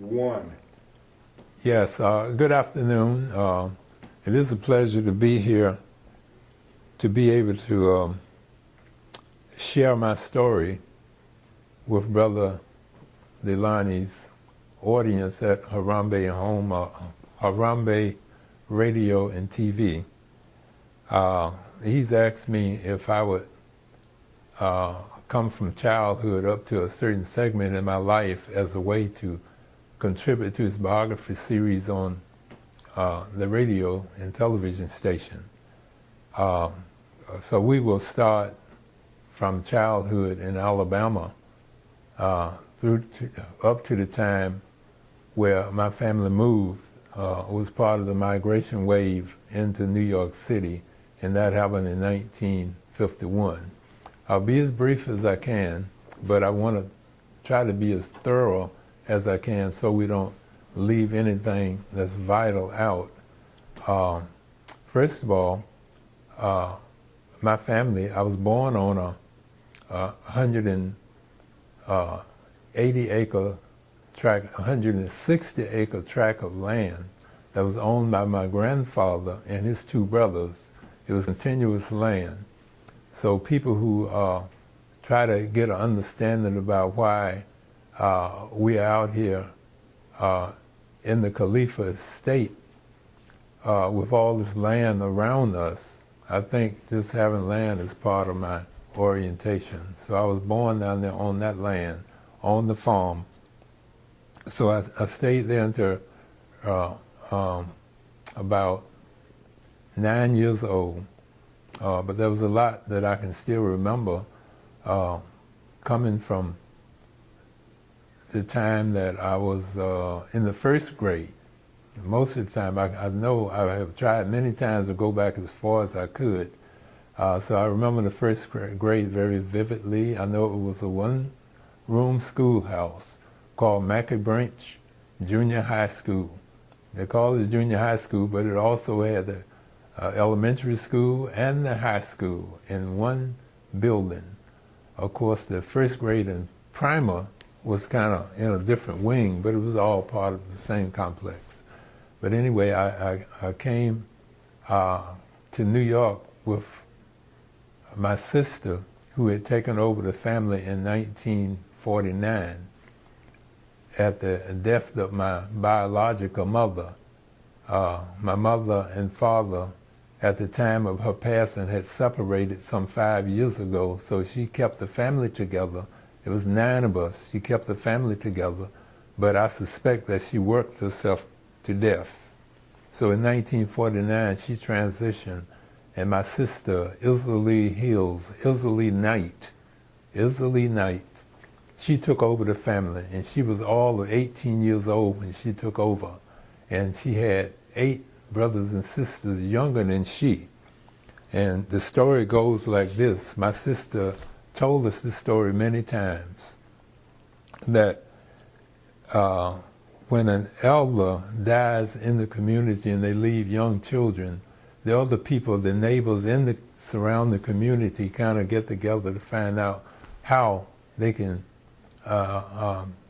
PT1. Yes, good afternoon. It is a pleasure to be here, to be able to share my story with Brother Dalani's audience at Harambe Home, Harambe Radio and TV. He's asked me if I would come from childhood up to a certain segment in my life as a way to contribute to his biography series on the radio and television station. So we will start from childhood in Alabama up to the time where my family moved, was part of the migration wave into New York City, and that happened in 1951. I'll be as brief as I can, but I want to try to be as thorough as I can so we don't leave anything that's vital out. First of all, my family, I was born on a 180-acre tract, 160-acre tract of land that was owned by my grandfather and his two brothers. It was continuous land. So people who try to get an understanding about why we are out here in the Khalifah estate with all this land around us, I think just having land is part of my orientation. So I was born down there on that land, on the farm. So I stayed there until about 9 years old. But there was a lot that I can still remember coming from the time that I was in the first grade. Most of the time, I know I have tried many times to go back as far as I could. So I remember the first grade very vividly. I know it was a one-room schoolhouse called Mackey Branch Junior High School. They called it junior high school, but it also had the elementary school and the high school in one building. Of course, the first grade and primer was kind of in a different wing, but it was all part of the same complex. But anyway, I came to New York with my sister, who had taken over the family in 1949 at the death of my biological mother. My mother and father, at the time of her passing, had separated some 5 years ago, so she kept the family together. It was 9 of us. She kept the family together, but I suspect that she worked herself to death. So in 1949, she transitioned, and my sister, Ilzalee Knight, she took over the family, and she was all of 18 years old when she took over, and she had 8 brothers and sisters younger than she. And the story goes like this. My sister told us this story many times, that when an elder dies in the community and they leave young children, the other people, the neighbors in the surrounding community, kind of get together to find out how they can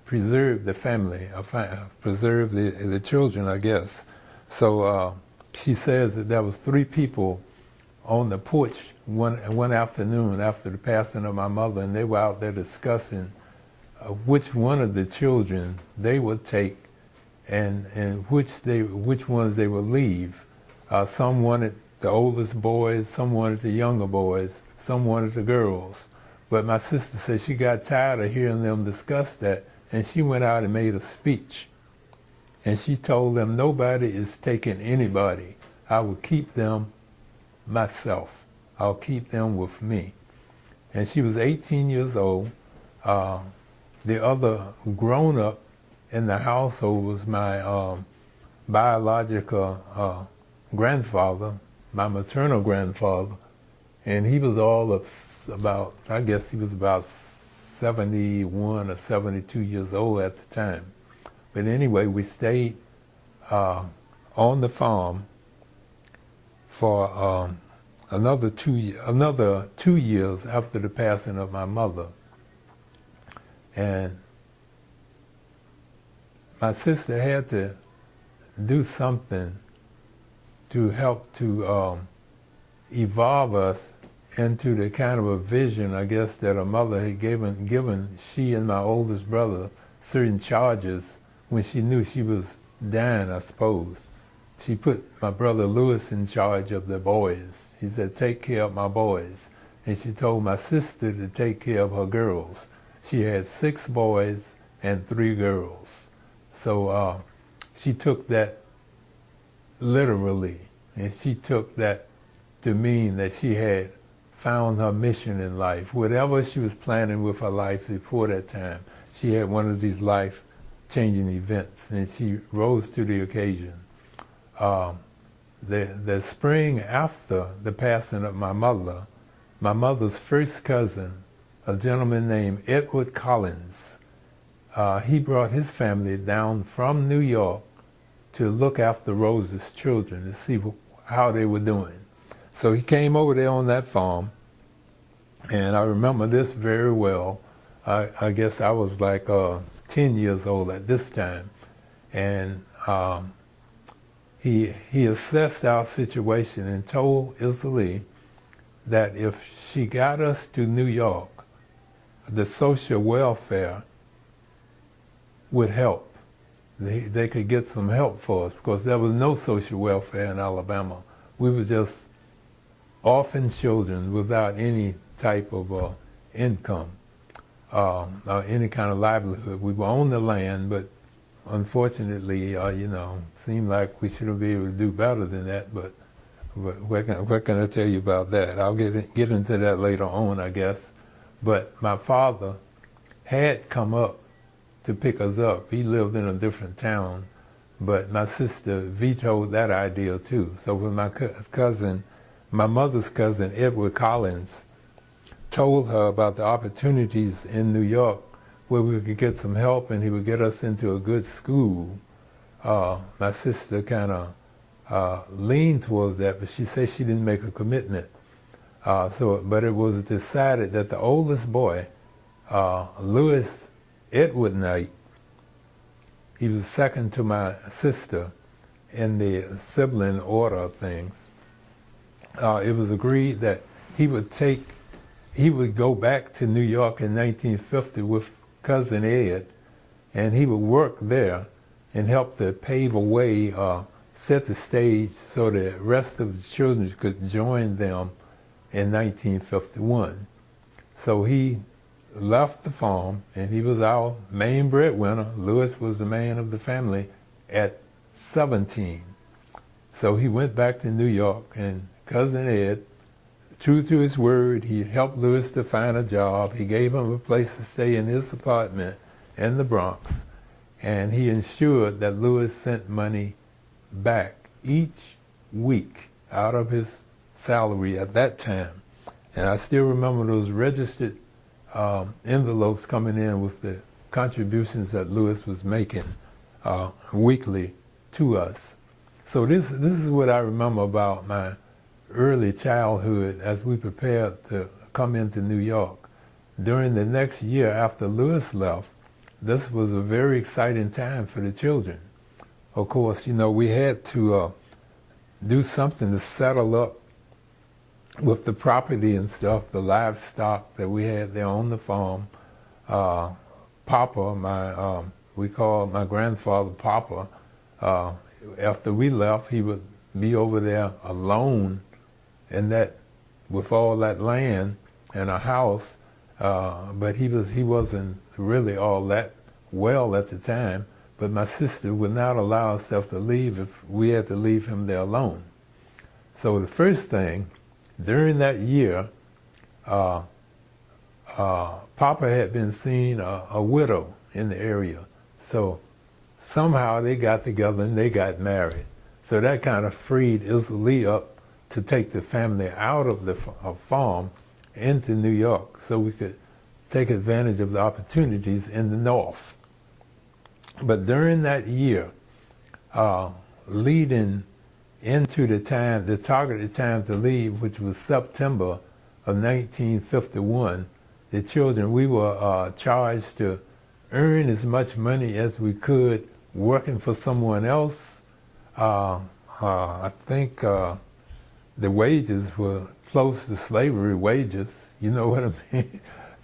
preserve the family, preserve the children, I guess. So she says that there was 3 people on the porch one afternoon after the passing of my mother, and they were out there discussing which one of the children they would take and which ones they would leave. Some wanted the oldest boys, some wanted the younger boys, some wanted the girls. But my sister said she got tired of hearing them discuss that, and she went out and made a speech. And she told them, nobody is taking anybody. I will keep them myself. I'll keep them with me. And she was 18 years old. The other grown-up in the household was my biological grandfather, my maternal grandfather, and he was all of about, I guess he was about 71 or 72 years old at the time. But anyway, we stayed on the farm for another 2 years after the passing of my mother. And my sister had to do something to help to evolve us into the kind of a vision, I guess, that a mother had given she and my oldest brother certain charges when she knew she was dying, I suppose. She put my brother Lewis in charge of the boys. He said, take care of my boys. And she told my sister to take care of her girls. She had 6 boys and 3 girls. So she took that literally, and she took that to mean that she had found her mission in life. Whatever she was planning with her life before that time, she had one of these life-changing events, and she rose to the occasion. The spring after the passing of my mother's first cousin, a gentleman named Edward Collins, he brought his family down from New York to look after Rose's children, to see how they were doing. So he came over there on that farm, and I remember this very well. I guess I was like 10 years old at this time, and he assessed our situation and told Isalie that if she got us to New York, the social welfare would help. They could get some help for us, because there was no social welfare in Alabama. We were just orphan children without any type of income, or any kind of livelihood. We were on the land, but unfortunately, seemed like we should have been able to do better than that, but what can I tell you about that? I'll get into that later on, I guess. But my father had come up to pick us up. He lived in a different town, but my sister vetoed that idea too. So when my mother's cousin, Edward Collins, told her about the opportunities in New York where we could get some help and he would get us into a good school, my sister kind of leaned towards that, but she said she didn't make a commitment. But it was decided that the oldest boy, Louis Edward Knight, he was second to my sister in the sibling order of things. It was agreed that he would go back to New York in 1950 with cousin Ed, and he would work there and help to pave a way, set the stage so the rest of the children could join them in 1951. So he left the farm, and he was our main breadwinner. Louis was the man of the family at 17. So he went back to New York, and cousin Ed, true to his word, he helped Louis to find a job. He gave him a place to stay in his apartment in the Bronx, and he ensured that Louis sent money back each week out of his salary at that time. And I still remember those registered envelopes coming in with the contributions that Louis was making weekly to us. So this is what I remember about my early childhood as we prepared to come into New York. During the next year after Louis left, this was a very exciting time for the children. Of course, we had to do something to settle up with the property and stuff, the livestock that we had there on the farm. Papa, we called my grandfather Papa. After we left, he would be over there alone with all that land and a house, but he wasn't really all that well at the time. But my sister would not allow herself to leave if we had to leave him there alone. So the first thing, during that year, Papa had been seeing a widow in the area. So somehow they got together and they got married. So that kind of freed Isalie up to take the family out of the farm into New York so we could take advantage of the opportunities in the North. But during that year, leading into the targeted time to leave, which was September of 1951, the children, we were charged to earn as much money as we could working for someone else. I think the wages were close to slavery wages. You know what I mean?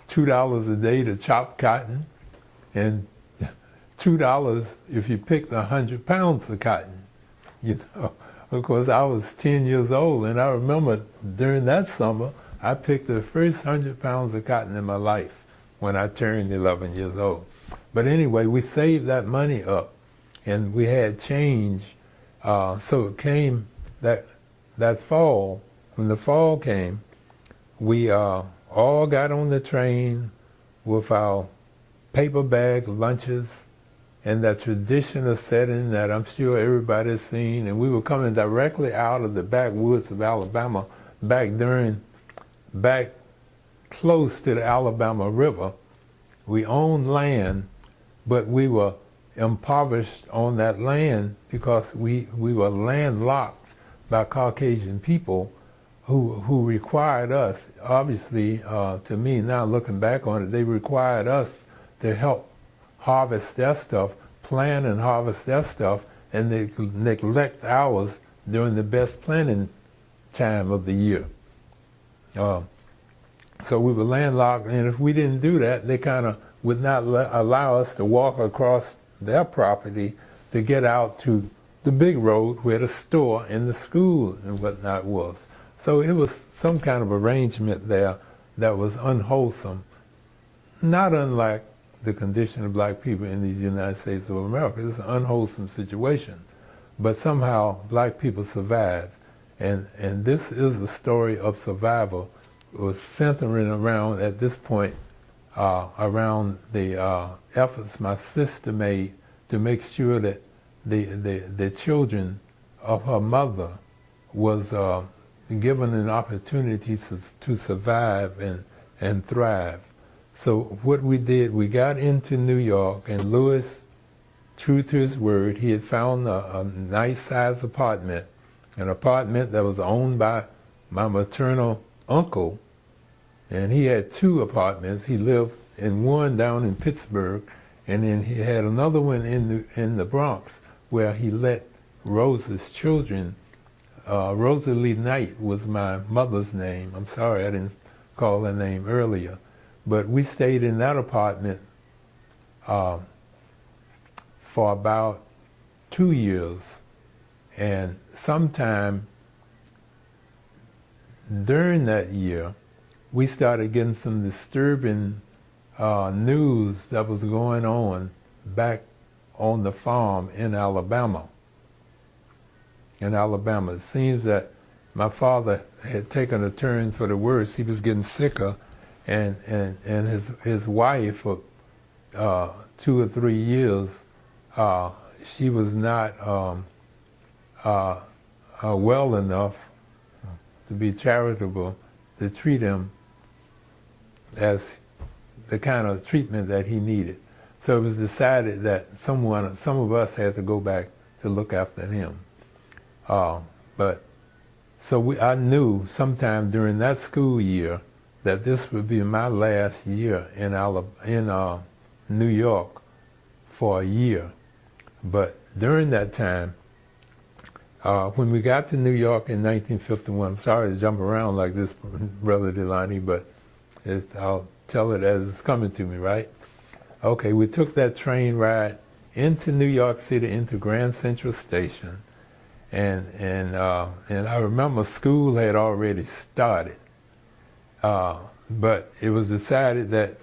$2 a day to chop cotton, and $2 if you picked 100 pounds of cotton. You know, of course, I was 10 years old, and I remember during that summer, I picked the first 100 pounds of cotton in my life when I turned 11 years old. But anyway, we saved that money up, and we had change. So it came that fall. When the fall came, we all got on the train with our paper bag lunches and that traditional setting that I'm sure everybody's seen. And we were coming directly out of the backwoods of Alabama, back close to the Alabama River. We owned land, but we were impoverished on that land because we were landlocked by Caucasian people who required us, obviously, to me now looking back on it, they required us to help harvest their stuff, plant and harvest their stuff, and they neglect ours during the best planting time of the year. So we were landlocked, and if we didn't do that, they kind of would not allow us to walk across their property to get out to the big road where the store and the school and whatnot was. So it was some kind of arrangement there that was unwholesome, not unlike the condition of black people in these United States of America. It's an unwholesome situation, but somehow black people survived. And this is a story of survival. It was centering around, at this point, around the efforts my sister made to make sure that the children of her mother was given an opportunity to survive and thrive. So what we did, we got into New York, and Lewis, true to his word, he had found a nice sized apartment, an apartment that was owned by my maternal uncle, and he had two apartments. He lived in one down in Pittsburgh, and then he had another one in the Bronx where he let Rose's children. Rosalie Knight was my mother's name. I'm sorry I didn't call her name earlier. But we stayed in that apartment for about 2 years. And sometime during that year, we started getting some disturbing news that was going on back on the farm in Alabama. It seems that my father had taken a turn for the worse. He was getting sicker, and his wife for 2 or 3 years, she was not well enough to be charitable to treat him as the kind of treatment that he needed. So it was decided that some of us had to go back to look after him. I knew sometime during that school year that this would be my last year in New York for a year. But during that time, when we got to New York in 1951, I'm sorry to jump around like this, Brother Dalani, but I'll tell it as it's coming to me, right? Okay, we took that train ride into New York City, into Grand Central Station, and I remember school had already started, but it was decided that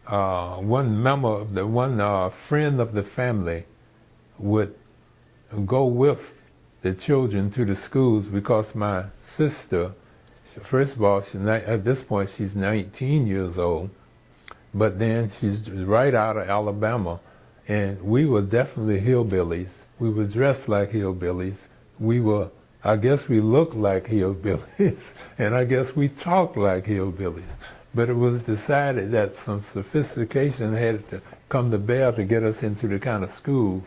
one friend of the family would go with the children to the schools because my sister, first of all, at this point she's 19 years old, but then she's right out of Alabama, and we were definitely hillbillies. We were dressed like hillbillies. I guess we looked like hillbillies, and I guess we talked like hillbillies. But it was decided that some sophistication had to come to bear to get us into the kind of schools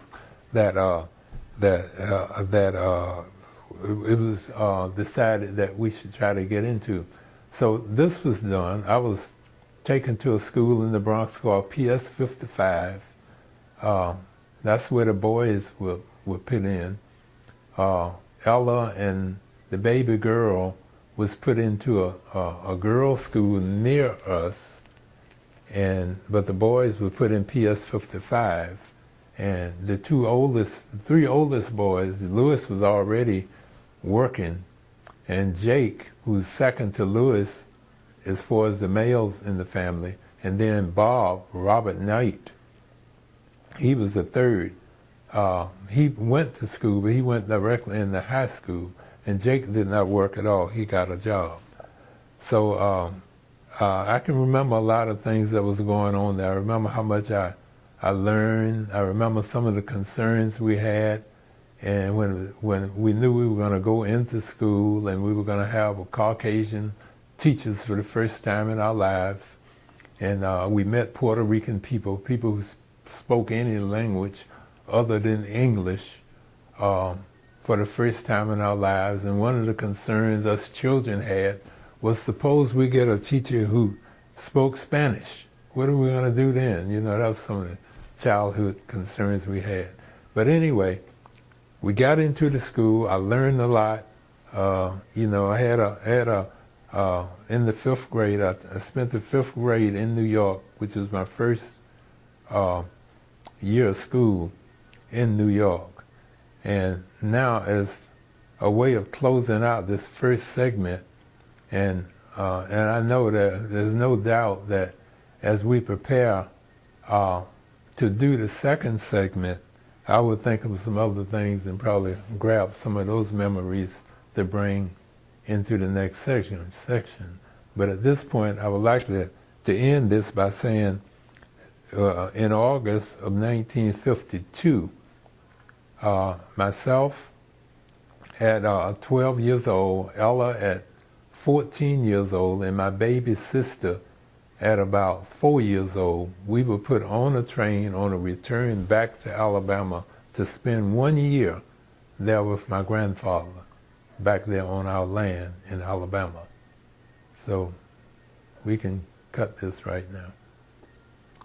that it was decided that we should try to get into. So this was done. I was taken to a school in the Bronx called PS 55, That's where the boys were put in. Ella and the baby girl was put into a girls' school near us, but the boys were put in PS 55. And the three oldest boys, Lewis was already working, and Jake, who's second to Lewis as far as the males in the family, and then Bob, Robert Knight, he was the third. He went to school, but he went directly into high school, and Jake did not work at all. He got a job. So I can remember a lot of things that was going on there. I remember how much I learned. I remember some of the concerns we had, and when we knew we were going to go into school and we were going to have a Caucasian teachers for the first time in our lives, and we met Puerto Rican people who spoke any language other than English for the first time in our lives. And one of the concerns us children had was, suppose we get a teacher who spoke Spanish. What are we going to do then? You know, that was some of the childhood concerns we had. But anyway, we got into the school. I learned a lot. You know, I had in the 5th grade, I spent the 5th grade in New York, which was my first year of school in New York. And now, as a way of closing out this first segment, and I know that there's no doubt that as we prepare to do the second segment, I would think of some other things and probably grab some of those memories to bring into the next section. But at this point, I would like to end this by saying, in August of 1952, myself at 12 years old, Ella at 14 years old, and my baby sister at about 4 years old, we were put on a train on a return back to Alabama to spend 1 year there with my grandfather back there on our land in Alabama. So we can cut this right now.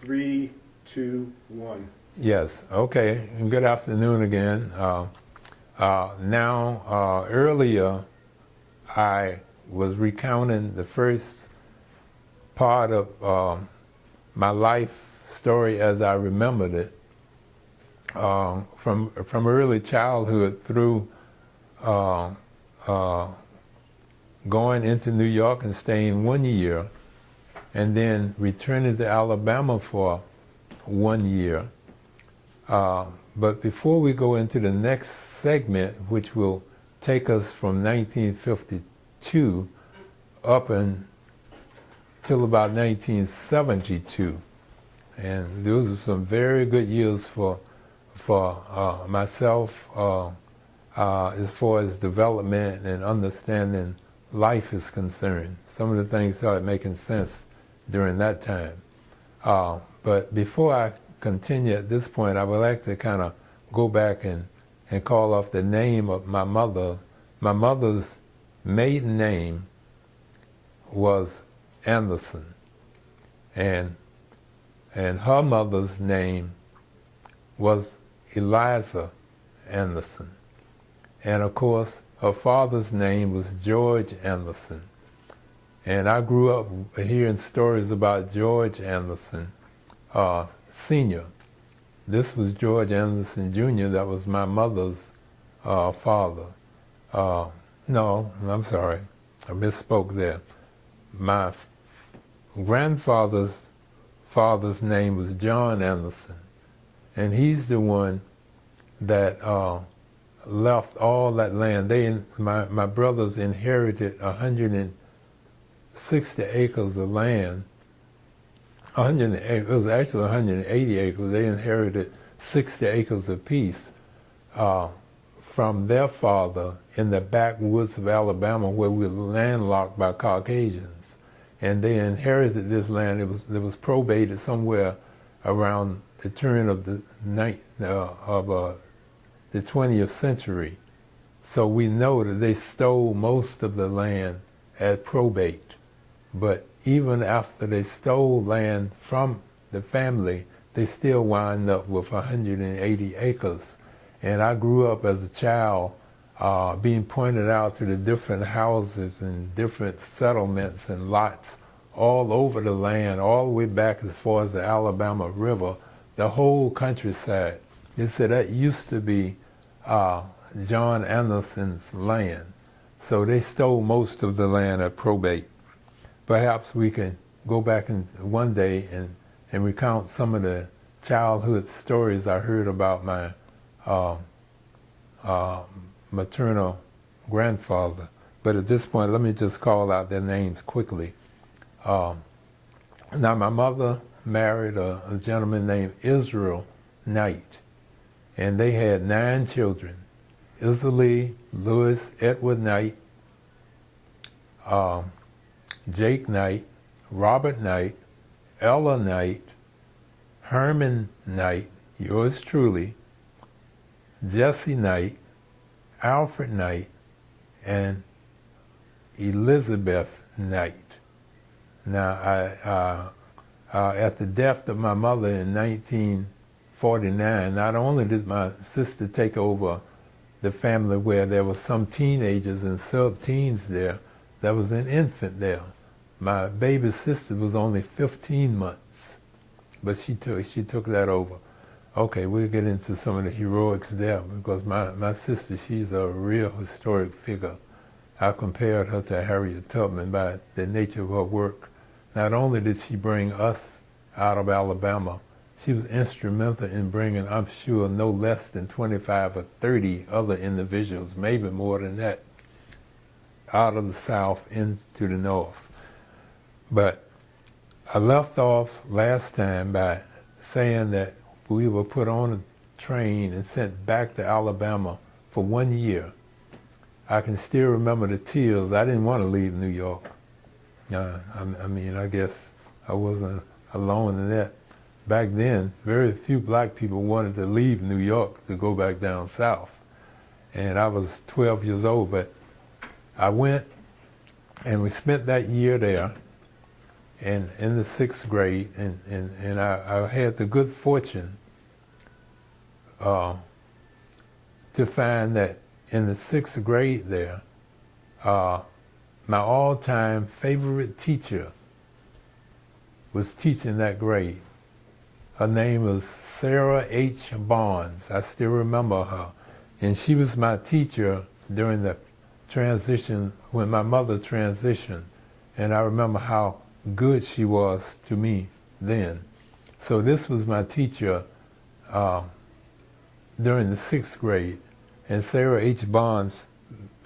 3, 2, 1. Yes, okay, and good afternoon again. Earlier I was recounting the first part of my life story as I remembered it, from early childhood through going into New York and staying 1 year, and then returning to Alabama for 1 year. But before we go into the next segment, which will take us from 1952 up until about 1972, and those are some very good years for myself as far as development and understanding life is concerned. Some of the things started making sense during that time. But before I continue at this point, I would like to kind of go back and call off the name of my mother. My mother's maiden name was Anderson, and her mother's name was Eliza Anderson. And of course, her father's name was George Anderson. And I grew up hearing stories about George Anderson, Sr. This was George Anderson, Jr., that was my mother's father. No, I'm sorry, I misspoke there. My grandfather's father's name was John Anderson, and he's the one that left all that land. My brothers inherited 160 acres of land. It was actually 180 acres. They inherited 60 acres apiece from their father in the backwoods of Alabama, where we were landlocked by Caucasians. And they inherited this land. It was probated somewhere around the turn of the 20th century. So we know that they stole most of the land at probate. But even after they stole land from the family, they still wind up with 180 acres. And I grew up as a child being pointed out to the different houses and different settlements and lots all over the land, all the way back as far as the Alabama River, the whole countryside. They said that used to be John Anderson's land. So they stole most of the land at probate. Perhaps we can go back in one day and recount some of the childhood stories I heard about my maternal grandfather. But at this point, let me just call out their names quickly. Now, my mother married a gentleman named Israel Knight, and they had 9 children. Isserly, Lewis, Edward Knight, Jake Knight, Robert Knight, Ella Knight, Herman Knight, yours truly, Jesse Knight, Alfred Knight, and Elizabeth Knight. Now, at the death of my mother in 1949, not only did my sister take over the family where there were some teenagers and sub-teens there was an infant there. My baby sister was only 15 months, but she took that over. Okay, we'll get into some of the heroics there, because my sister, she's a real historic figure. I compared her to Harriet Tubman by the nature of her work. Not only did she bring us out of Alabama, she was instrumental in bringing, I'm sure, no less than 25 or 30 other individuals, maybe more than that, out of the South into the North. But I left off last time by saying that we were put on a train and sent back to Alabama for 1 year. I can still remember the tears. I didn't want to leave New York. I mean, I guess I wasn't alone in that. Back then, very few black people wanted to leave New York to go back down south. And I was 12 years old, but I went and we spent that year there in the 6th grade, and I had the good fortune to find that in the 6th grade there, my all-time favorite teacher was teaching that grade. Her name was Sarah H. Barnes. I still remember her. And she was my teacher during the transition, when my mother transitioned. And I remember how good she was to me then. So this was my teacher during the 6th grade. And Sarah H. Barnes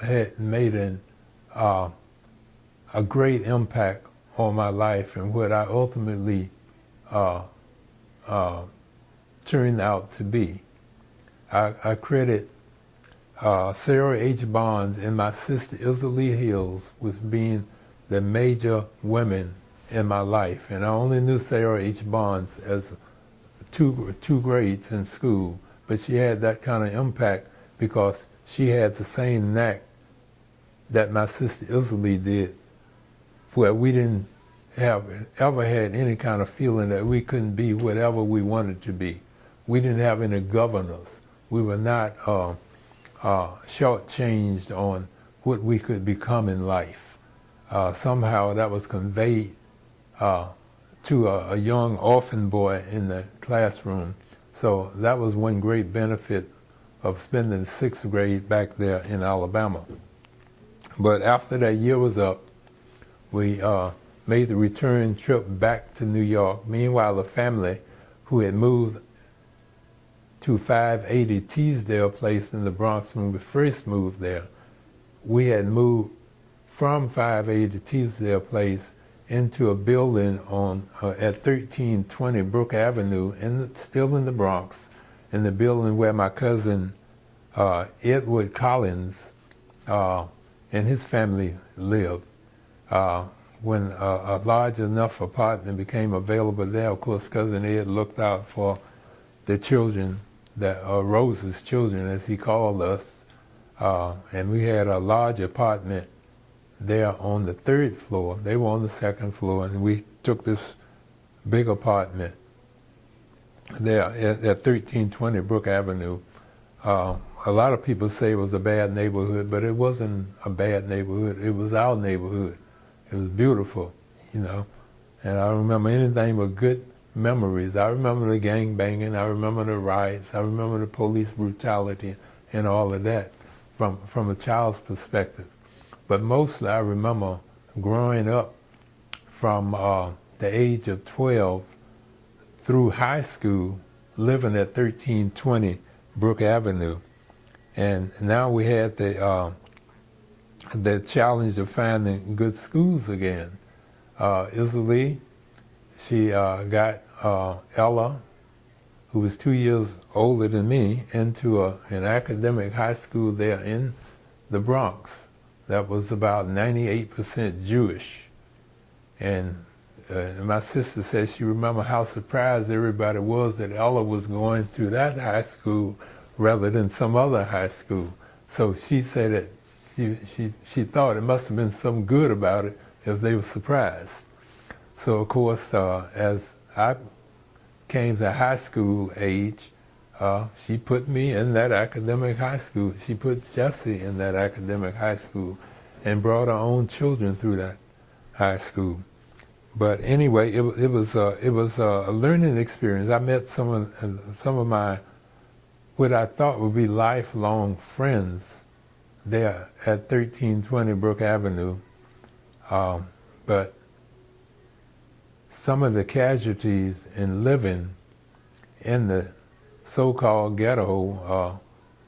had made a great impact on my life and what I ultimately turned out to be. I credit Sarah H. Barnes and my sister Isserly Hills with being the major women in my life. And I only knew Sarah H. Barnes as two grades in school, but she had that kind of impact because she had the same knack that my sister Isserly did, where we didn't ever had any kind of feeling that we couldn't be whatever we wanted to be. We didn't have any governors. We were not shortchanged on what we could become in life. Somehow that was conveyed to a young orphan boy in the classroom. So that was one great benefit of spending 6th grade back there in Alabama. But after that year was up, we made the return trip back to New York. Meanwhile, the family who had moved to 580 Teasdale Place in the Bronx when we first moved there, we had moved from 580 Teasdale Place into a building on at 1320 Brook Avenue, still in the Bronx, in the building where my cousin Edward Collins and his family lived. When a large enough apartment became available there, of course, Cousin Ed looked out for the children, Rose's children, as he called us, and we had a large apartment there on the 3rd floor. They were on the 2nd floor, and we took this big apartment. there at 1320 Brook Avenue. A lot of people say it was a bad neighborhood, but it wasn't a bad neighborhood. It was our neighborhood. It was beautiful, you know. And I remember anything but good memories. I remember the gang banging. I remember the riots. I remember the police brutality and all of that from a child's perspective. But mostly I remember growing up from the age of 12 through high school, living at 1320 Brook Avenue. And now we had the challenge of finding good schools again. Islee, she got Ella, who was 2 years older than me, into an academic high school there in the Bronx that was about 98% Jewish. And my sister said she remembered how surprised everybody was that Ella was going to that high school rather than some other high school. So she said that she thought it must have been something good about it if they were surprised. So of course, as I came to high school age, she put me in that academic high school. She put Jesse in that academic high school and brought her own children through that high school. But anyway, it was a learning experience. I met some of my what I thought would be lifelong friends there at 1320 Brook Avenue. But some of the casualties in living in the so-called ghetto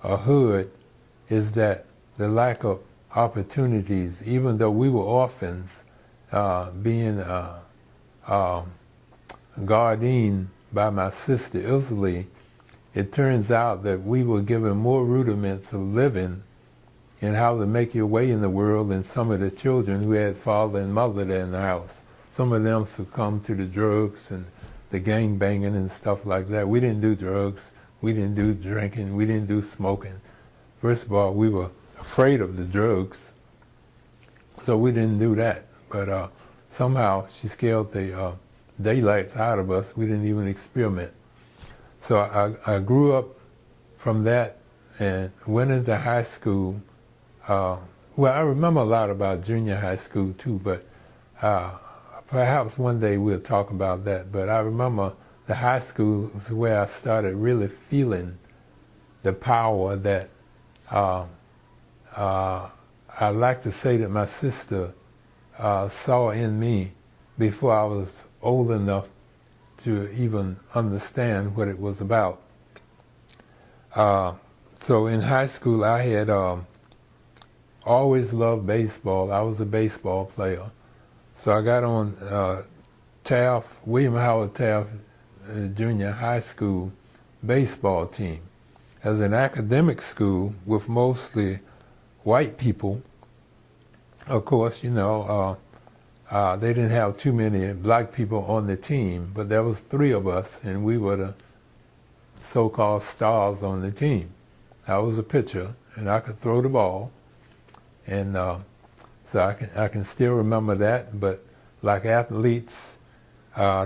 or hood is that the lack of opportunities, even though we were orphans, being guardianed by my sister Islee, it turns out that we were given more rudiments of living and how to make your way in the world than some of the children who had father and mother there in the house. Some of them succumbed to the drugs and the gang banging and stuff like that. We didn't do drugs, we didn't do drinking, we didn't do smoking. First of all, we were afraid of the drugs, so we didn't do that. But somehow she scared the daylights out of us. We didn't even experiment. So I grew up from that and went into high school. Well, I remember a lot about junior high school too, but perhaps one day we'll talk about that. But I remember the high school was where I started really feeling the power that I like to say that my sister saw in me before I was old enough to even understand what it was about. So in high school, I had always loved baseball. I was a baseball player. So I got on William Howard Taft Junior High School baseball team. As an academic school with mostly white people, of course, you know, they didn't have too many black people on the team, but there was 3 of us, and we were the so-called stars on the team. I was a pitcher, and I could throw the ball, and so I can still remember that. But like athletes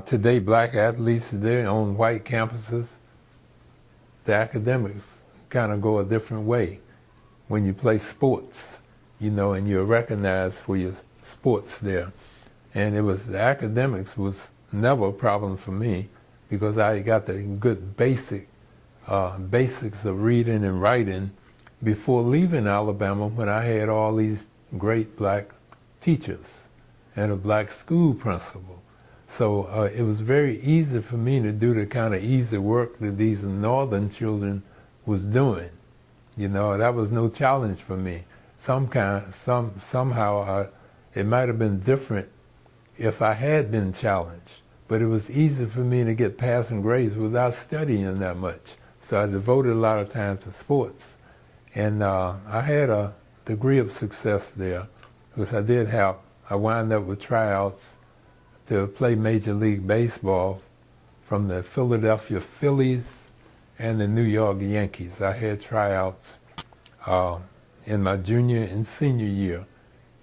today, black athletes today on white campuses, the academics kind of go a different way when you play sports, you know, and you're recognized for your sports there. And the academics was never a problem for me because I got the good basics of reading and writing before leaving Alabama, when I had all these great black teachers and a black school principal. So it was very easy for me to do the kind of easy work that these northern children was doing. You know, that was no challenge for me. Somehow it might have been different if I had been challenged, but it was easy for me to get passing grades without studying that much. So I devoted a lot of time to sports. And I had a degree of success there because I wound up with tryouts to play Major League Baseball from the Philadelphia Phillies and the New York Yankees. I had tryouts in my junior and senior year.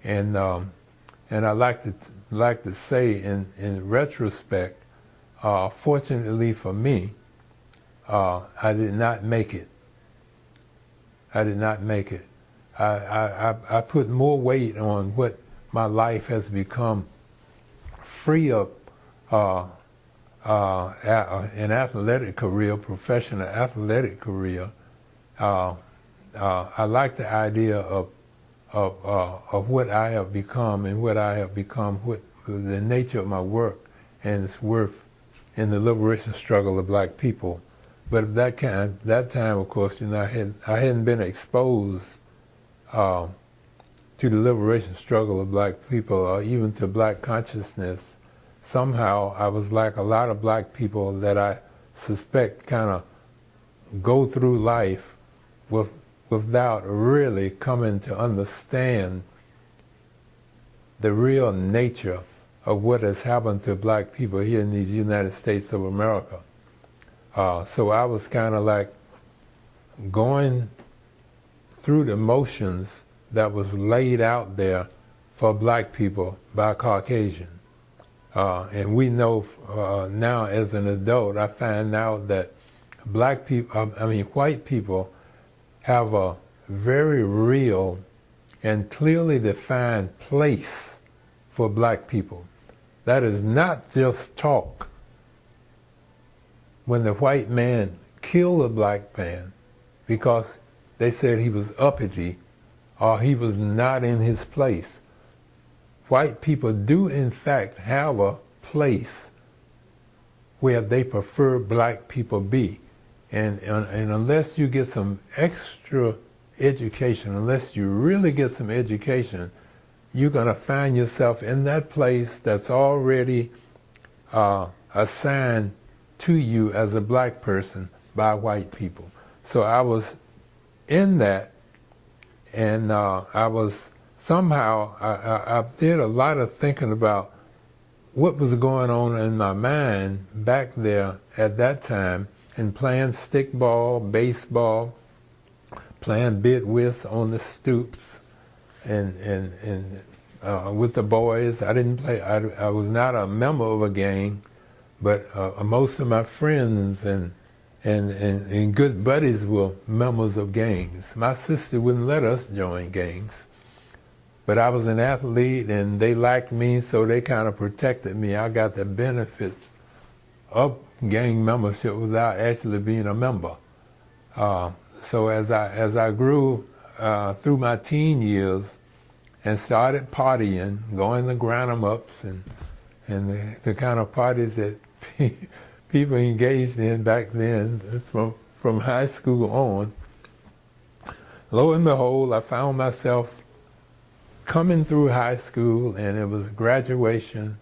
And I like to say in retrospect, fortunately for me, I did not make it. I did not make it. I put more weight on what my life has become free of an athletic career, professional athletic career. I like the idea of what I have become and what I have become, what the nature of my work and its worth in the liberation struggle of black people. But at that time, of course, I hadn't been exposed to the liberation struggle of black people or even to black consciousness. Somehow I was like a lot of black people that I suspect kind of go through life without really coming to understand the real nature of what has happened to black people here in these United States of America. So I was kind of like going through the motions that was laid out there for black people by Caucasian. And we know now as an adult, I find out that white people have a very real and clearly defined place for black people. That is not just talk. When the white man killed a black man because they said he was uppity or he was not in his place, white people do in fact have a place where they prefer black people be. And unless you get some extra education, unless you really get some education, you're going to find yourself in that place that's already assigned to you as a black person by white people. So I was in that, and I was somehow, I did a lot of thinking about what was going on in my mind back there at that time, and playing stickball, baseball, playing bid whist on the stoops, and with the boys. I didn't play. I was not a member of a gang, but most of my friends and good buddies were members of gangs. My sister wouldn't let us join gangs, but I was an athlete, and they liked me, so they kind of protected me. I got the benefits of gang membership without actually being a member. So as I grew through my teen years and started partying, going to ground-em-ups and the kind of parties that people engaged in back then from high school on, lo and behold, I found myself coming through high school, and it was graduation,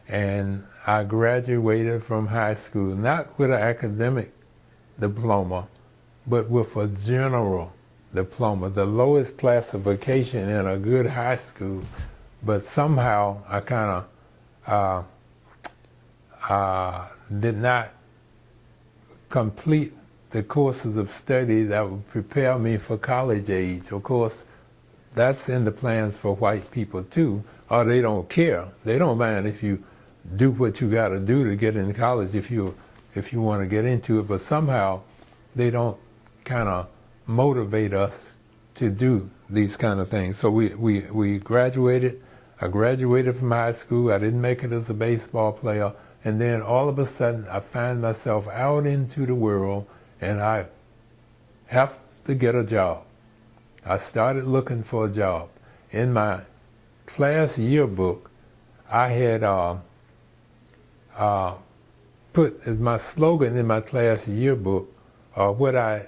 and I graduated from high school, not with an academic diploma, but with a general diploma, the lowest classification in a good high school. But somehow I kind of did not complete the courses of study that would prepare me for college age. Of course, that's in the plans for white people too, or they don't care. They don't mind if you do what you got to do to get into college if you want to get into it, but somehow they don't kind of motivate us to do these kind of things. So we graduated. I graduated from high school. I didn't make it as a baseball player, and then all of a sudden I find myself out into the world, and I have to get a job. I started looking for a job. In my class yearbook, I had put as my slogan in my class yearbook, what I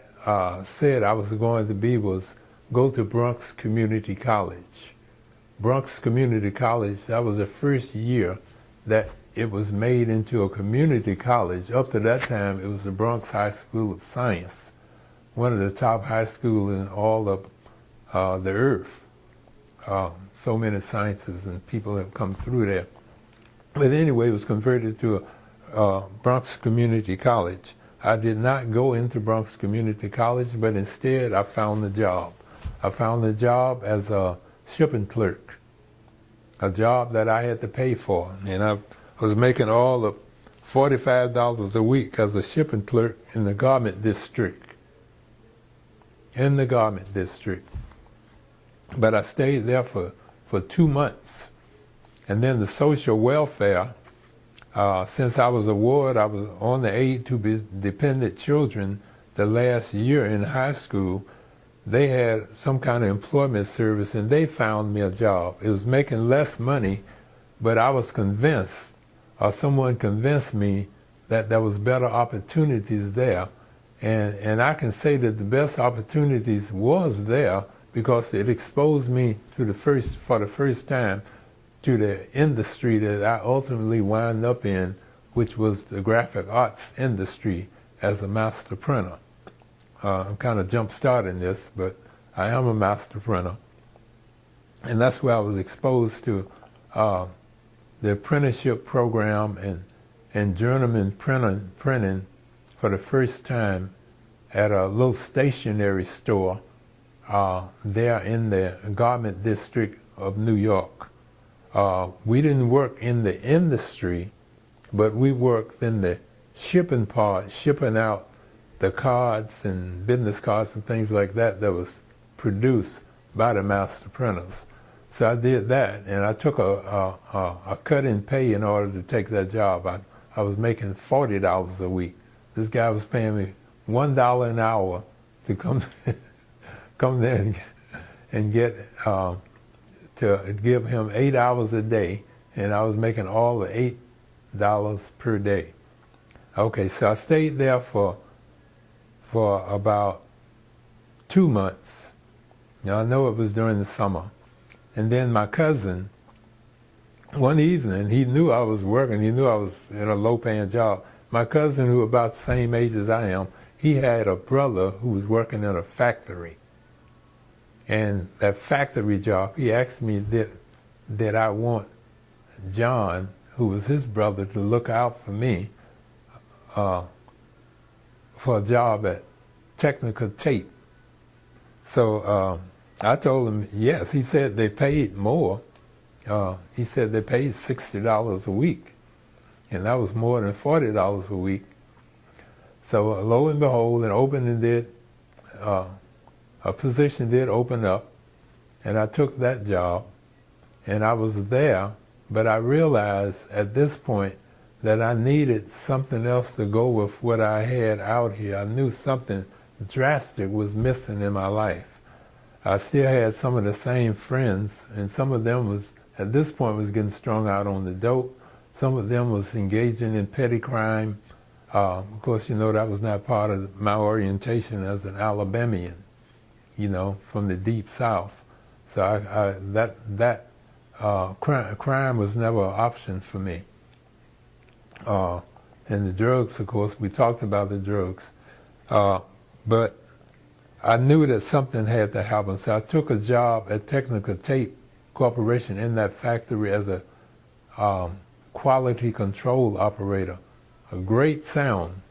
said I was going to be was go to Bronx Community College. Bronx Community College, that was the first year that it was made into a community college. Up to that time, it was the Bronx High School of Science, one of the top high schools in all of the earth. So many sciences and people have come through there. But anyway, it was converted to a Bronx Community College. I did not go into Bronx Community College, but instead I found a job. I found a job as a shipping clerk, a job that I had to pay for. And I was making all the $45 a week as a shipping clerk in the garment district. In the garment district. But I stayed there for 2 months. And then the social welfare, since I was a ward, I was on the aid to dependent children the last year in high school. They had some kind of employment service and they found me a job. It was making less money, but I was convinced, or someone convinced me, that there was better opportunities there. And I can say that the best opportunities was there because it exposed me to for the first time to the industry that I ultimately wound up in, which was the graphic arts industry as a master printer. I'm kind of jump-starting this, but I am a master printer. And that's where I was exposed to the apprenticeship program and journeyman printing for the first time at a little stationery store there in the garment district of New York. We didn't work in the industry, but we worked in the shipping part, shipping out the cards and business cards and things like that was produced by the master printers. So I did that, and I took a cut in pay in order to take that job. I was making $40 a week. This guy was paying me $1 an hour to come there and get to give him 8 hours a day, and I was making all the $8 per day. Okay, so I stayed there for about 2 months. Now I know it was during the summer. And then my cousin, one evening, he knew I was working, he knew I was in a low-paying job. My cousin, who was about the same age as I am, he had a brother who was working in a factory. And that factory job, he asked me did I want John, who was his brother, to look out for me for a job at Technical Tape. So I told him yes. He said they paid more. He said they paid $60 a week, and that was more than $40 a week. So lo and behold, a position did open up, and I took that job, and I was there, but I realized at this point that I needed something else to go with what I had out here. I knew something drastic was missing in my life. I still had some of the same friends, and some of them was, at this point, was getting strung out on the dope. Some of them was engaging in petty crime. Of course, you know, that was not part of my orientation as an Alabamian, you know, from the deep South. So crime was never an option for me. And the drugs, of course, we talked about the drugs. But I knew that something had to happen, so I took a job at Technical Tape Corporation in that factory as a quality control operator. A great sound.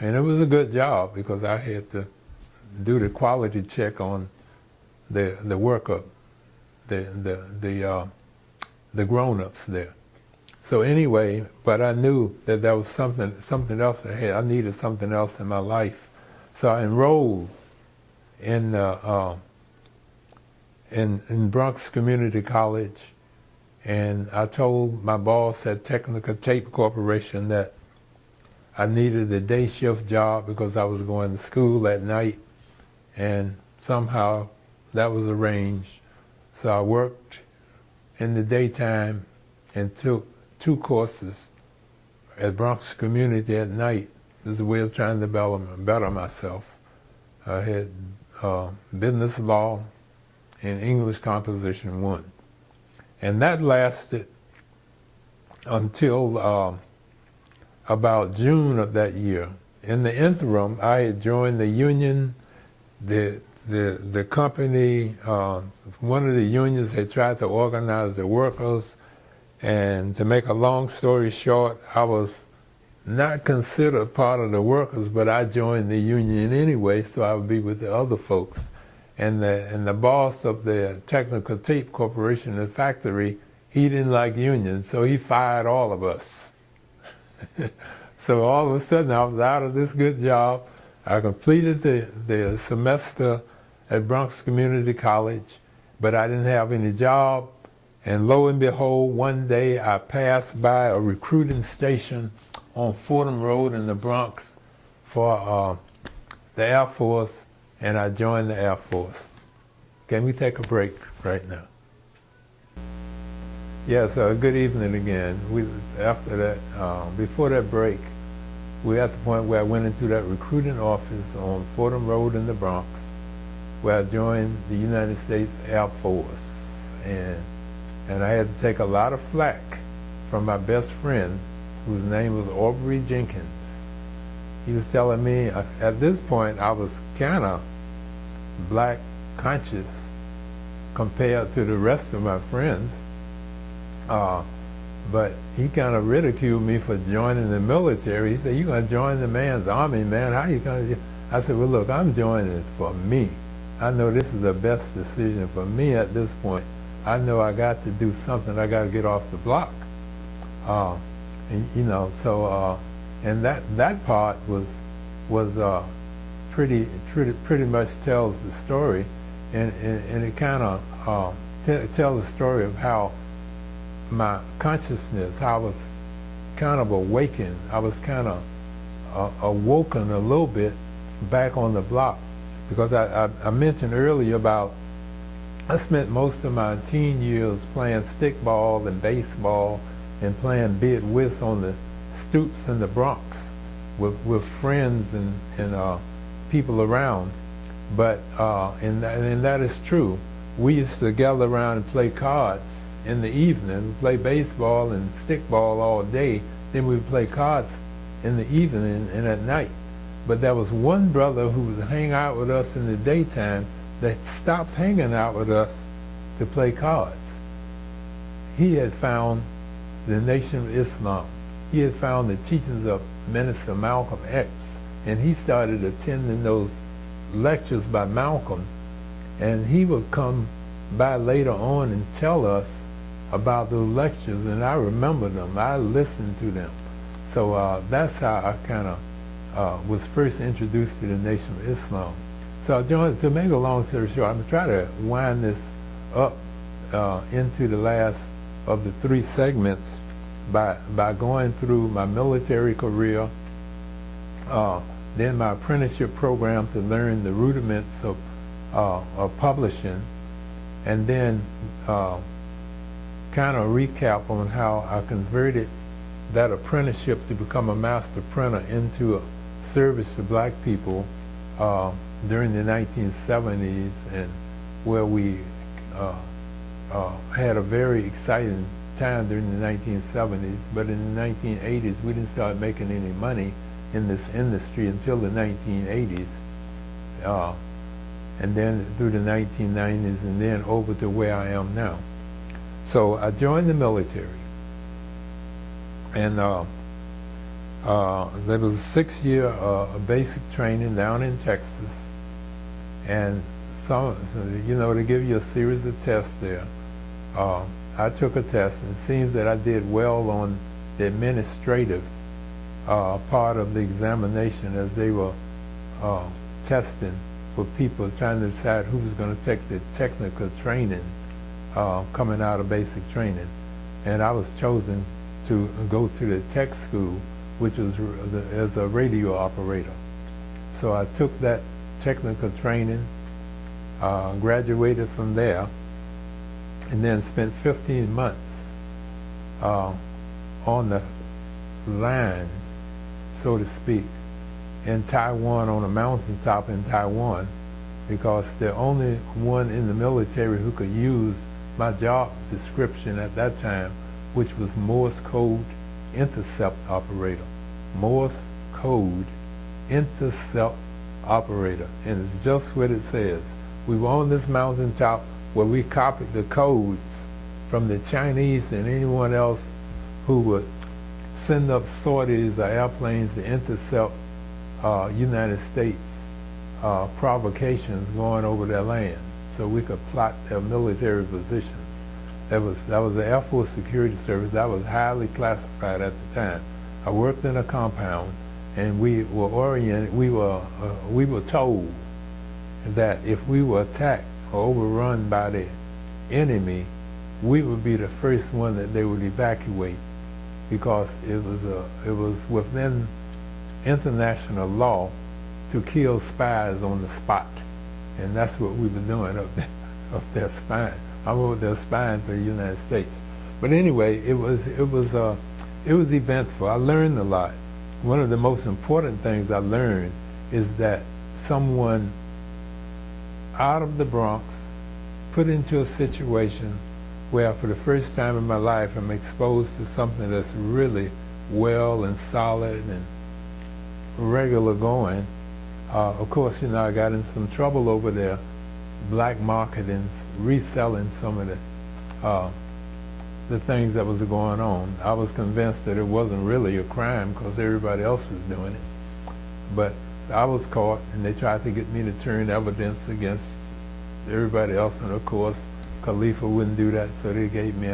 And it was a good job because I had to do the quality check on the worker, the grown-ups there. So anyway, but I knew that there was something else ahead. I needed something else in my life. So I enrolled in Bronx Community College, and I told my boss at Technical Tape Corporation that I needed a day shift job because I was going to school at night, and somehow that was arranged. So I worked in the daytime and took 2 courses at Bronx Community at night. This is a way of trying to better myself. I had business law and English composition 1. And that lasted until about June of that year. In the interim, I had joined the union, the company, one of the unions had tried to organize the workers, and to make a long story short, I was not considered part of the workers, but I joined the union anyway, so I would be with the other folks. And the boss of the Technical Tape Corporation, the factory, he didn't like unions, so he fired all of us. So all of a sudden I was out of this good job. I completed the semester at Bronx Community College, but I didn't have any job. And lo and behold, one day I passed by a recruiting station on Fordham Road in the Bronx for the Air Force, and I joined the Air Force. Can we take a break right now? Yes, good evening again. After that, before that break, we're at the point where I went into that recruiting office on Fordham Road in the Bronx, where I joined the United States Air Force. And I had to take a lot of flack from my best friend, whose name was Aubrey Jenkins. He was telling me, at this point, I was kind of black conscious compared to the rest of my friends. But he kind of ridiculed me for joining the military. He said, "You're going to join the man's army, man. How you going to?" I said, "Well, look, I'm joining it for me. I know this is the best decision for me at this point. I know I got to do something. I got to get off the block." And you know, so and that part was pretty much tells the story, and it kind of tells the story of how my consciousness, how I was kind of awakened. I was kind of awoken a little bit back on the block, because I mentioned earlier about I spent most of my teen years playing stickball and baseball and playing bid whist on the stoops in the Bronx with friends and people around. But and that is true. We used to gather around and play cards in the evening, play baseball and stickball all day. Then we would play cards in the evening and at night. But there was one brother who would hang out with us in the daytime that stopped hanging out with us to play cards. He had found the Nation of Islam. He had found the teachings of Minister Malcolm X, and he started attending those lectures by Malcolm, and he would come by later on and tell us about those lectures, and I remember them. I listened to them. So that's how I kind of was first introduced to the Nation of Islam. So I joined, to make a long story short, I'm trying to wind this up into the last of the three segments by going through my military career, then my apprenticeship program to learn the rudiments of publishing, and then kind of recap on how I converted that apprenticeship to become a master printer into a service to black people during the 1970s, and where we had a very exciting time during the 1970s, but in the 1980s we didn't start making any money in this industry until the 1980s, and then through the 1990s, and then over to where I am now. So I joined the military, and there was a 6-year basic training down in Texas, and they give you a series of tests there. I took a test, and it seems that I did well on the administrative part of the examination, as they were testing for people, trying to decide who was going to take the technical training coming out of basic training. And I was chosen to go to the tech school, which was as a radio operator. So I took that technical training, graduated from there, and then spent 15 months on the line, so to speak, in Taiwan, on a mountaintop in Taiwan, because the only one in the military who could use my job description at that time, which was Morse code intercept operator. Morse code intercept operator, and it's just what it says. We were on this mountaintop where we copied the codes from the Chinese and anyone else who would send up sorties or airplanes to intercept United States provocations going over their land, so we could plot their military positions. That was the Air Force Security Service. That was highly classified at the time. I worked in a compound, and we were oriented. We were told that if we were attacked or overrun by the enemy, we would be the first one that they would evacuate, because it was within international law to kill spies on the spot, and that's what we were doing up there spying. I was there spying for the United States. But anyway, it was eventful. I learned a lot. One of the most important things I learned is that someone out of the Bronx put into a situation where for the first time in my life I'm exposed to something that's really well and solid and regular going. Of course, I got in some trouble over there, black marketing, reselling some of the things that was going on. I was convinced that it wasn't really a crime because everybody else was doing it. But I was caught, and they tried to get me to turn evidence against everybody else, and of course, Khalifah wouldn't do that, so they gave me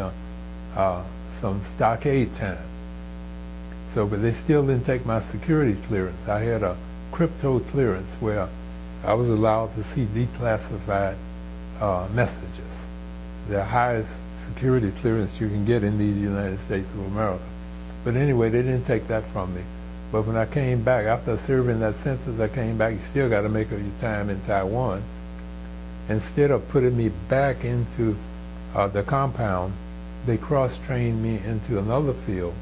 some stockade time. But they still didn't take my security clearance. I had a crypto clearance where I was allowed to see declassified messages, the highest security clearance you can get in these United States of America. But anyway, they didn't take that from me. But when I came back, after serving that sentence, I came back. You still got to make up your time in Taiwan. Instead of putting me back into the compound, they cross-trained me into another field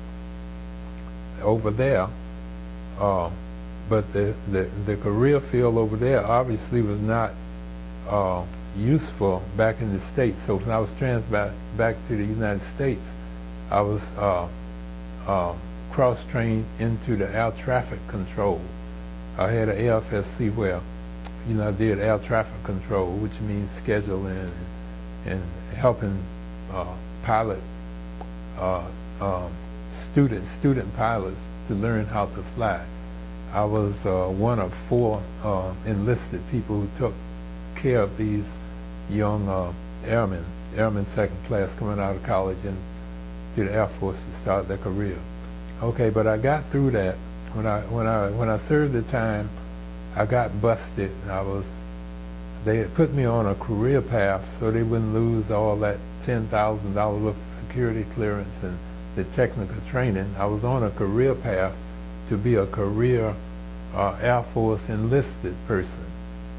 over there. But the career field over there obviously was not useful back in the States. So when I was transferred back to the United States, I was cross-trained into the air traffic control. I had an AFSC where, I did air traffic control, which means scheduling and helping pilot student pilots to learn how to fly. I was one of 4 enlisted people who took care of these young airmen second class coming out of college and to the Air Force to start their career. Okay, but I got through that. When I served the time, I got busted. They had put me on a career path so they wouldn't lose all that $10,000 worth of security clearance and the technical training. I was on a career path to be a career Air Force enlisted person.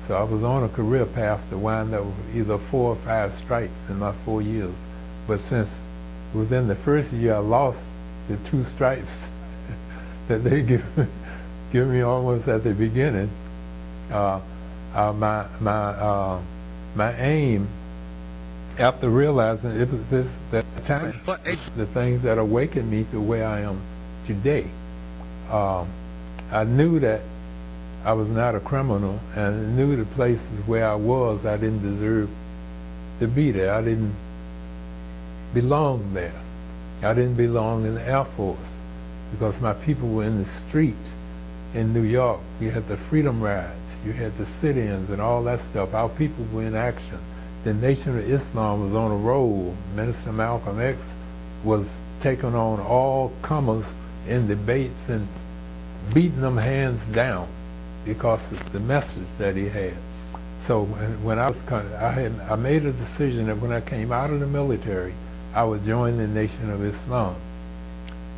So I was on a career path to wind up with either 4 or 5 stripes in my 4 years. But since within the first year I lost the 2 stripes that they give me almost at the beginning, my aim, after realizing it was that time, the things that awakened me to where I am today. I knew that I was not a criminal, and I knew the places where I was, I didn't deserve to be there. I didn't belong there. I didn't belong in the Air Force because my people were in the street in New York. You had the freedom rides, you had the sit-ins and all that stuff. Our people were in action. The Nation of Islam was on a roll. Minister Malcolm X was taking on all comers in debates and beating them hands down because of the message that he had. So when I made a decision that when I came out of the military, I would join the Nation of Islam.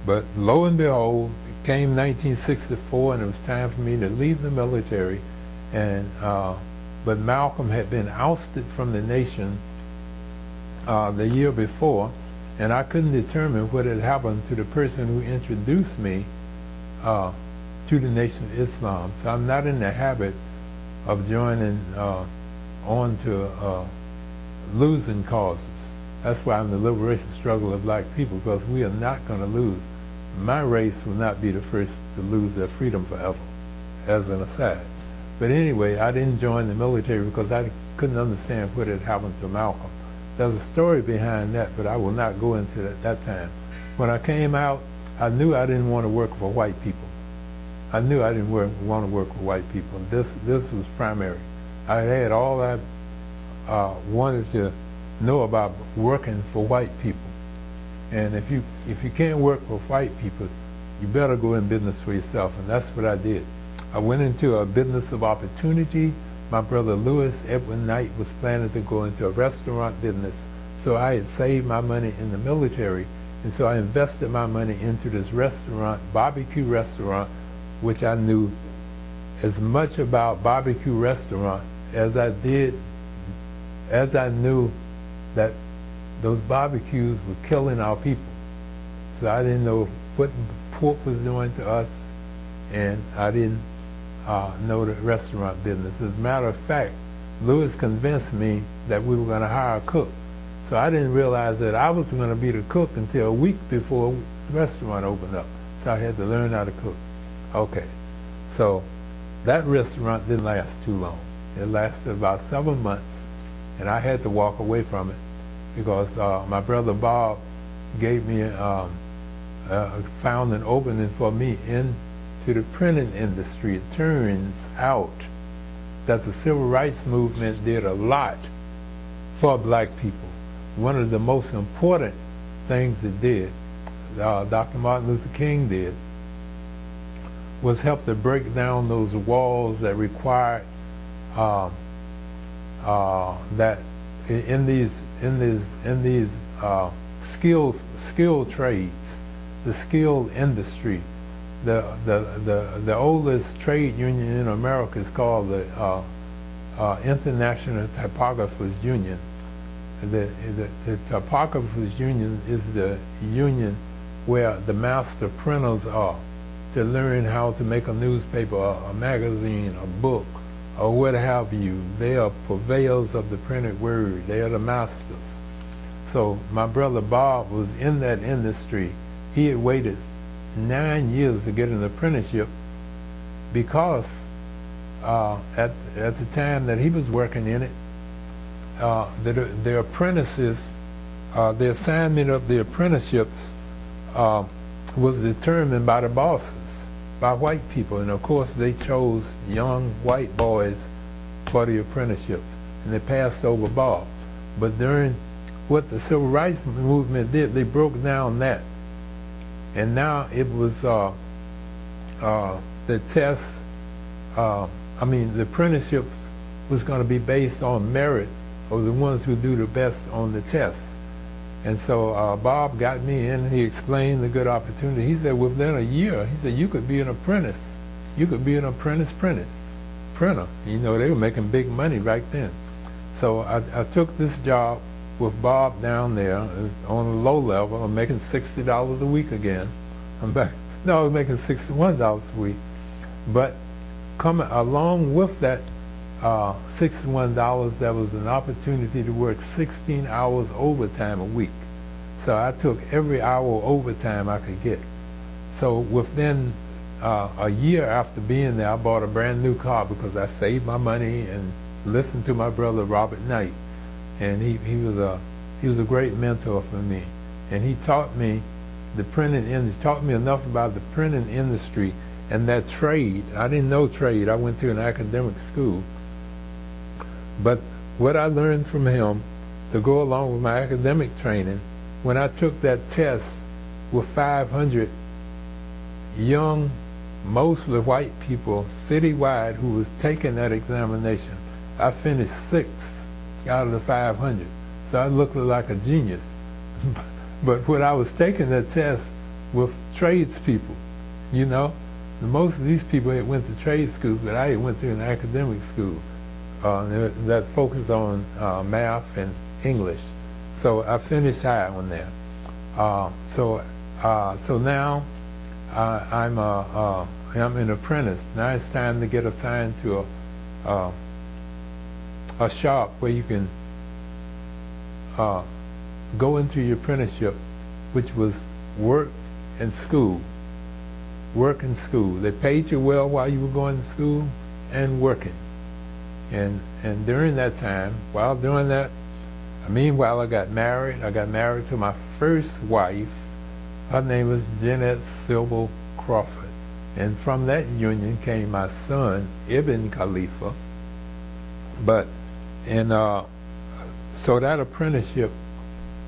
But lo and behold, it came 1964, and it was time for me to leave the military. And but Malcolm had been ousted from the nation the year before, and I couldn't determine what had happened to the person who introduced me to the Nation of Islam. So I'm not in the habit of joining on to losing causes. That's why I'm the liberation struggle of black people, because we are not going to lose. My race will not be the first to lose their freedom forever, as an aside. But anyway, I didn't join the military because I couldn't understand what had happened to Malcolm. There's a story behind that, but I will not go into it at that time. When I came out, I knew I didn't want to work for white people. I knew I didn't want to work with white people. This was primary. I had all I wanted to know about working for white people. And if you can't work with white people, you better go in business for yourself. And that's what I did. I went into a business of opportunity. My brother Lewis Edwin Knight was planning to go into a restaurant business. So I had saved my money in the military. And so I invested my money into this restaurant, barbecue restaurant, which I knew as much about barbecue restaurant as I knew that those barbecues were killing our people. So I didn't know what pork was doing to us, and I didn't know the restaurant business. As a matter of fact, Lewis convinced me that we were going to hire a cook. So I didn't realize that I was going to be the cook until a week before the restaurant opened up. So I had to learn how to cook. Okay, so that restaurant didn't last too long. It lasted about 7 months, and I had to walk away from it because my brother Bob gave me, found an opening for me into the printing industry. It turns out that the civil rights movement did a lot for black people. One of the most important things it did, Dr. Martin Luther King did, was help to break down those walls that required that in these skilled trades, the skilled industry. The oldest trade union in America is called the International Typographers Union. The Typographers Union is the union where the master printers are to learn how to make a newspaper, a magazine, a book, or what have you. They are purveyors of the printed word. They are the masters. So my brother Bob was in that industry. He had waited 9 years to get an apprenticeship because at the time that he was working in it, the apprentices, the assignment of the apprenticeships was determined by the bosses, by white people. And of course they chose young white boys for the apprenticeship, and they passed over Bob. But during what the civil rights movement did, they broke down that. And now it was the tests, the apprenticeships was going to be based on merit of the ones who do the best on the tests. And so Bob got me in, he explained the good opportunity. He said within a year, he said you could be an apprentice. You could be an apprentice printer. You know, they were making big money right then. So I took this job with Bob down there on a low level. I'm making $60 a week again. I'm back. No, I was making $61 a week. But coming along with that $61, there was an opportunity to work 16 hours overtime a week. So I took every hour overtime I could get. So within a year after being there, I bought a brand new car because I saved my money and listened to my brother Robert Knight. And he was a great mentor for me. And he taught me the printing industry, taught me enough about the printing industry and that trade. I didn't know trade. I went to an academic school. But what I learned from him to go along with my academic training, when I took that test with 500 young, mostly white people citywide who was taking that examination, I finished 6th out of the 500. So I looked like a genius. But when I was taking that test with tradespeople, you know, most of these people had went to trade schools, but I had went to an academic school that focused on math and English. So I finished high on there. So now I'm an apprentice. Now it's time to get assigned to a shop where you can go into your apprenticeship, which was work and school. Work and school. They paid you well while you were going to school and working. And during that time, while doing that, meanwhile I got married. I got married to my first wife. Her name was Jeanette Sybil Crawford. And from that union came my son, Ibn Khalifah. But so that apprenticeship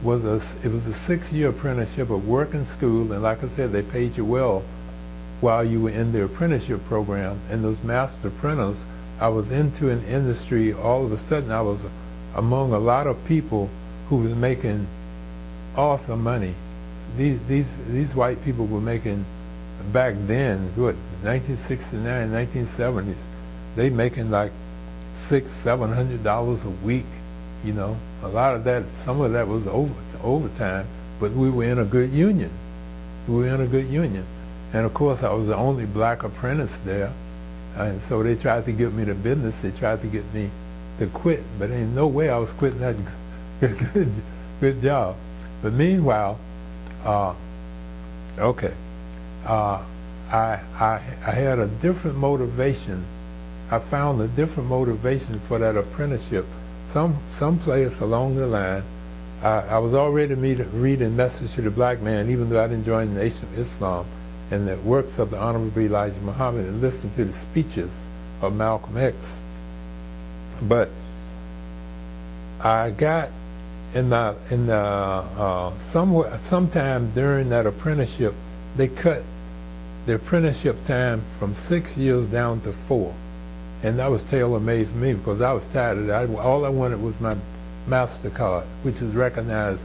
was a 6-year apprenticeship of work and school, and like I said, they paid you well while you were in the apprenticeship program. And those master apprentices, I was into an industry, all of a sudden I was among a lot of people who was making awesome money. These white people were making, back then, what, 1969, 1970s, they making like $600-700 a week, you know. A lot of that, some of that was overtime, but we were in a good union. We were in a good union. And of course, I was the only black apprentice there. And so they tried to get me to business. They tried to get me to quit, but ain't no way I was quitting that good job. But meanwhile, I had a different motivation. I found a different motivation for that apprenticeship. Some place along the line, I was already reading Message to the Black Man, even though I didn't join the Nation of Islam, and the works of the Honorable Elijah Muhammad, and listened to the speeches of Malcolm X. But I got sometime during that apprenticeship, they cut the apprenticeship time from 6 years down to 4. And that was tailor-made for me because I was tired of that. All I wanted was my MasterCard, which is recognized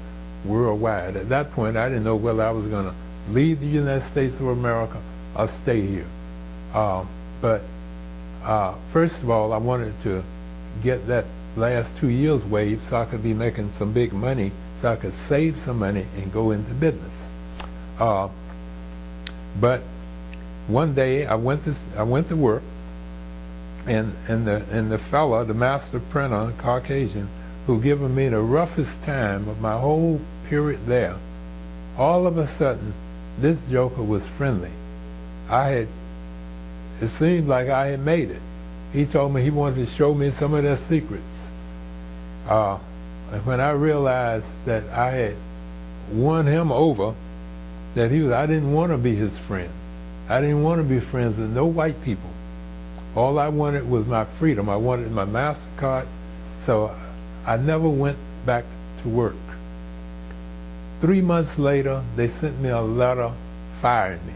worldwide. At that point, I didn't know whether I was going to leave the United States of America or stay here. But first of all, I wanted to get that last 2 years waived so I could be making some big money, so I could save some money and go into business. But one day I went to work, and the fella, the master printer, Caucasian, who given me the roughest time of my whole period there, all of a sudden, this joker was friendly. It seemed like I had made it. He told me he wanted to show me some of their secrets. And when I realized that I had won him over, that I didn't want to be his friend. I didn't want to be friends with no white people. All I wanted was my freedom. I wanted my MasterCard, so I never went back to work. 3 months later, they sent me a letter firing me.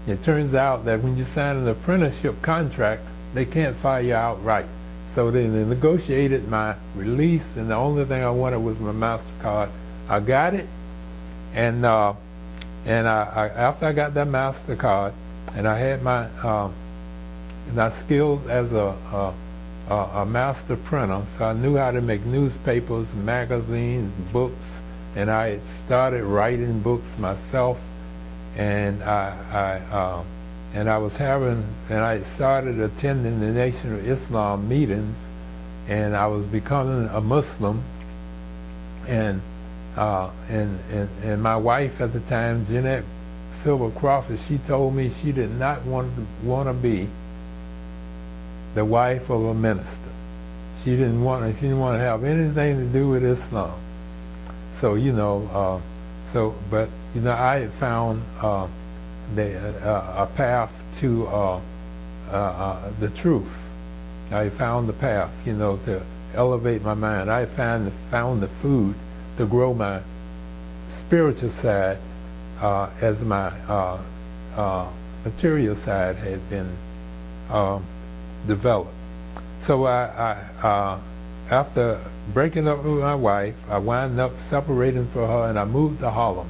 It turns out that when you sign an apprenticeship contract, they can't fire you outright. So they negotiated my release, and the only thing I wanted was my MasterCard. I got it, and after I got that MasterCard, and I had my skills as a master printer, so I knew how to make newspapers, magazines, books, and I had started writing books myself, and I started attending the Nation of Islam meetings, and I was becoming a Muslim, and my wife at the time, Jeanette Silver Crawford, she told me she did not want to be the wife of a minister. She didn't want to have anything to do with Islam. So but I had found a path to the truth. I found the path, to elevate my mind. I found the food to grow my spiritual side as my material side had been developed. So after breaking up with my wife, I wound up separating from her, and I moved to Harlem.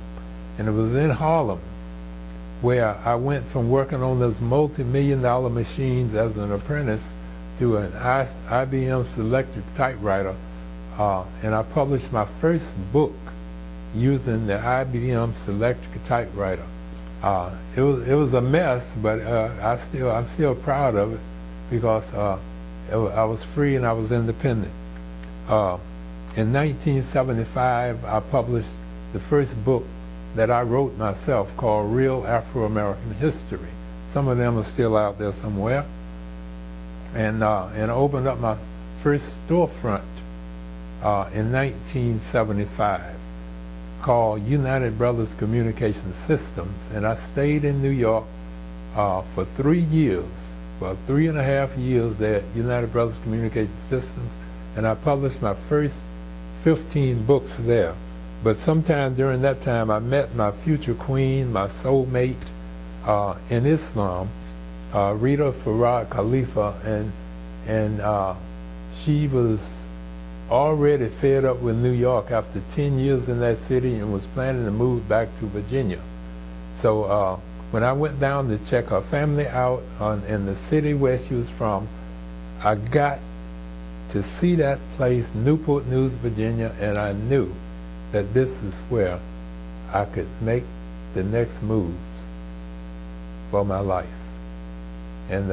And it was in Harlem where I went from working on those multi-million-dollar machines as an apprentice to an IBM Selectric typewriter, and I published my first book using the IBM Selectric typewriter. It was a mess, but I'm still proud of it because I was free and I was independent. In 1975, I published the first book that I wrote myself called Real Afro-American History. Some of them are still out there somewhere. And I opened up my first storefront in 1975 called United Brothers Communication Systems. And I stayed in New York for 3 years, well, 3.5 years there at United Brothers Communication Systems, and I published my first 15 books there. But sometime during that time, I met my future queen, my soulmate, in Islam, Rita Farad Khalifa, and she was already fed up with New York after 10 years in that city and was planning to move back to Virginia. So when I went down to check her family out in the city where she was from, I got to see that place, Newport News, Virginia, and I knew that this is where I could make the next moves for my life.